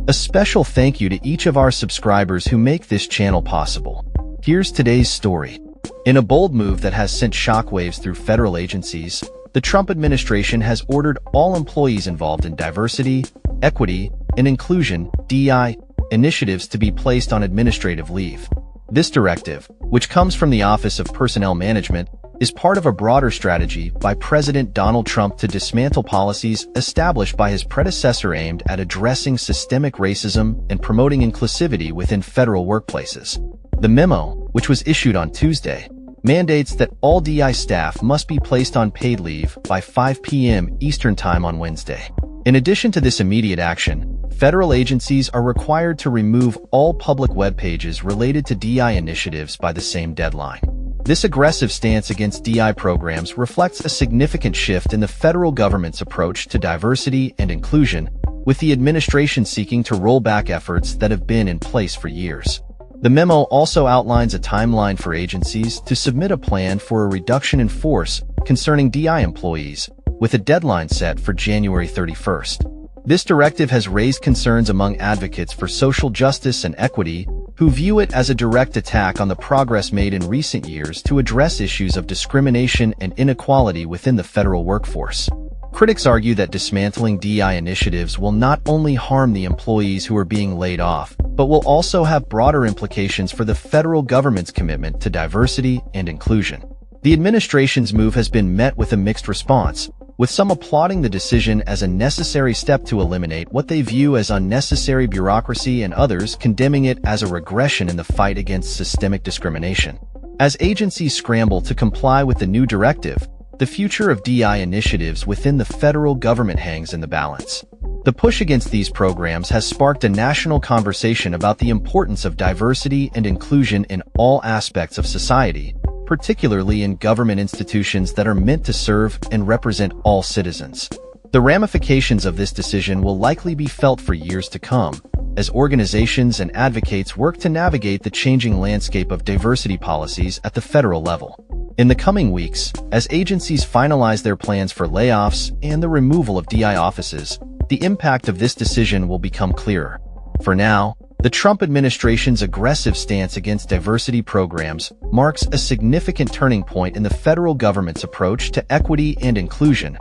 A special thank you to each of our subscribers who make this channel possible. Here's today's story. In a bold move that has sent shockwaves through federal agencies, the Trump administration has ordered all employees involved in diversity, equity, and inclusion (DEI) initiatives to be placed on administrative leave. This directive, which comes from the Office of Personnel Management, is part of a broader strategy by President Donald Trump to dismantle policies established by his predecessor aimed at addressing systemic racism and promoting inclusivity within federal workplaces. The memo, which was issued on Tuesday, mandates that all DEI staff must be placed on paid leave by 5 p.m. Eastern Time on Wednesday. In addition to this immediate action, federal agencies are required to remove all public web pages related to DEI initiatives by the same deadline. This aggressive stance against DEI programs reflects a significant shift in the federal government's approach to diversity and inclusion, with the administration seeking to roll back efforts that have been in place for years. The memo also outlines a timeline for agencies to submit a plan for a reduction in force concerning DEI employees, with a deadline set for January 31st. This directive has raised concerns among advocates for social justice and equity, who view it as a direct attack on the progress made in recent years to address issues of discrimination and inequality within the federal workforce. Critics argue that dismantling DEI initiatives will not only harm the employees who are being laid off, but will also have broader implications for the federal government's commitment to diversity and inclusion. The administration's move has been met with a mixed response, with some applauding the decision as a necessary step to eliminate what they view as unnecessary bureaucracy and others condemning it as a regression in the fight against systemic discrimination. As agencies scramble to comply with the new directive, the future of DEI initiatives within the federal government hangs in the balance. The push against these programs has sparked a national conversation about the importance of diversity and inclusion in all aspects of society, particularly in government institutions that are meant to serve and represent all citizens. The ramifications of this decision will likely be felt for years to come, as organizations and advocates work to navigate the changing landscape of diversity policies at the federal level. In the coming weeks, as agencies finalize their plans for layoffs and the removal of DEI offices, the impact of this decision will become clearer. For now, the Trump administration's aggressive stance against diversity programs marks a significant turning point in the federal government's approach to equity and inclusion,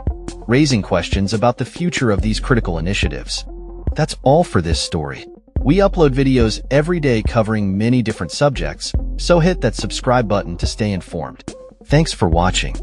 raising questions about the future of these critical initiatives. That's all for this story. We upload videos every day covering many different subjects, so hit that subscribe button to stay informed. Thanks for watching.